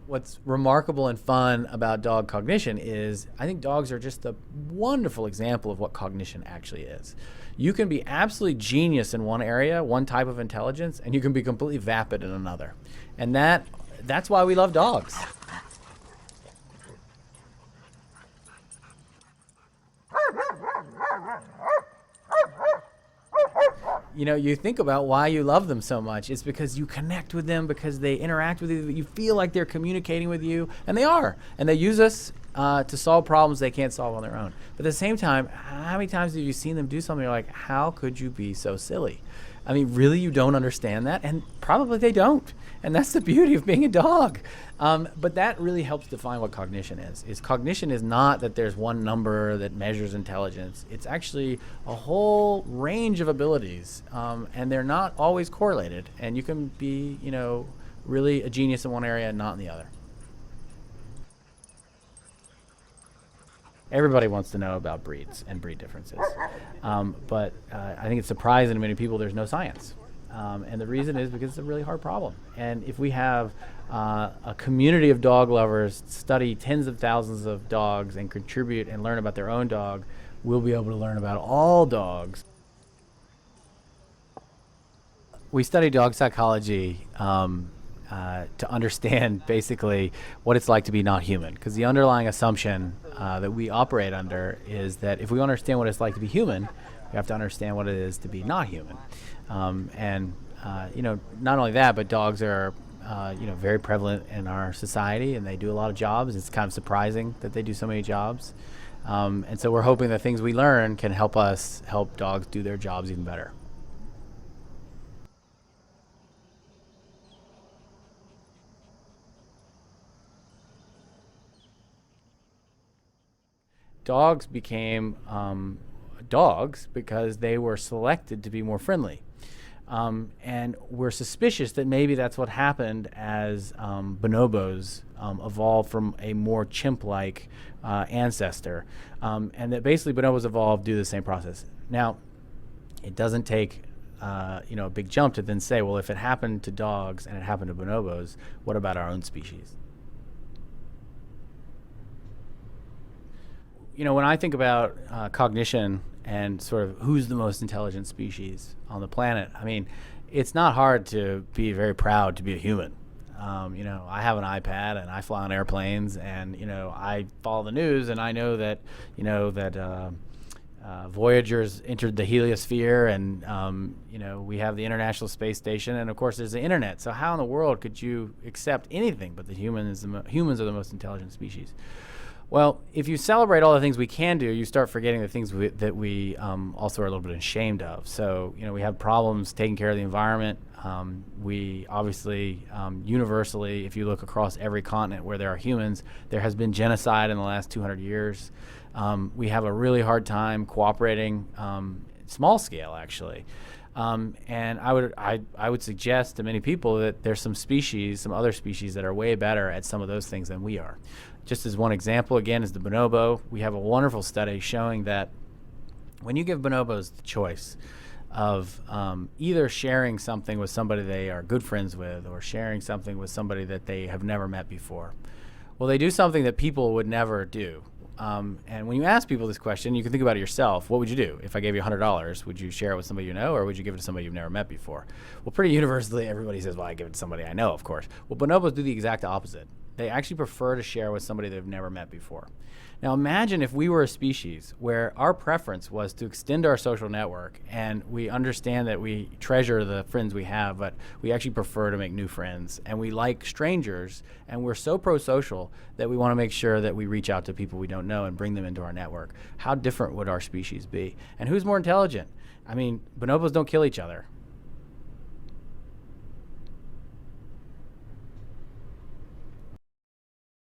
What's remarkable and fun about dog cognition is I think dogs are just a wonderful example of what cognition actually is. You can be absolutely genius in one area, one type of intelligence, and you can be completely vapid in another. And that's why we love dogs. You think about why you love them so much. It's because you connect with them, because they interact with you. You feel like they're communicating with you, and they are. And they use us to solve problems they can't solve on their own. But at the same time, how many times have you seen them do something you're like, how could you be so silly? I mean, really, you don't understand that? And probably they don't. And that's the beauty of being a dog. But that really helps define what cognition is. Cognition is not that there's one number that measures intelligence. It's actually a whole range of abilities, and they're not always correlated. And you can be, really a genius in one area and not in the other. Everybody wants to know about breeds and breed differences. But I think it's surprising to many people there's no science. And the reason is because it's a really hard problem. And if we have a community of dog lovers study tens of thousands of dogs and contribute and learn about their own dog, we'll be able to learn about all dogs. We study dog psychology to understand basically what it's like to be not human. Because the underlying assumption that we operate under is that if we understand what it's like to be human, we have to understand what it is to be not human. Not only that, but dogs are, very prevalent in our society, and they do a lot of jobs. It's kind of surprising that they do so many jobs. And so we're hoping the things we learn can help us help dogs do their jobs even better. Dogs became dogs because they were selected to be more friendly. And we're suspicious that maybe that's what happened as bonobos evolved from a more chimp-like ancestor. And that basically bonobos evolved due to the same process. Now, it doesn't take a big jump to then say, well, if it happened to dogs and it happened to bonobos, what about our own species? When I think about cognition and sort of who's the most intelligent species on the planet, I mean, it's not hard to be very proud to be a human. I have an iPad and I fly on airplanes, and I follow the news, and I know that Voyager's entered the heliosphere, and we have the International Space Station, and of course there's the internet. So how in the world could you accept anything but that humans are the most intelligent species? Well, if you celebrate all the things we can do, you start forgetting the things that we also are a little bit ashamed of. So, we have problems taking care of the environment. We obviously, universally, if you look across every continent where there are humans, there has been genocide in the last 200 years. We have a really hard time cooperating, small scale actually. And I would suggest to many people that there's some other species that are way better at some of those things than we are. Just as one example, again, is the bonobo. We have a wonderful study showing that when you give bonobos the choice of either sharing something with somebody they are good friends with or sharing something with somebody that they have never met before, well, they do something that people would never do. And when you ask people this question, you can think about it yourself. What would you do? If I gave you $100, would you share it with somebody you know, or would you give it to somebody you've never met before? Well, pretty universally, everybody says, well, I give it to somebody I know, of course. Well, bonobos do the exact opposite. They actually prefer to share with somebody they've never met before. Now imagine if we were a species where our preference was to extend our social network, and we understand that we treasure the friends we have, but we actually prefer to make new friends, and we like strangers, and we're so pro-social that we want to make sure that we reach out to people we don't know and bring them into our network. How different would our species be? And who's more intelligent? I mean, bonobos don't kill each other.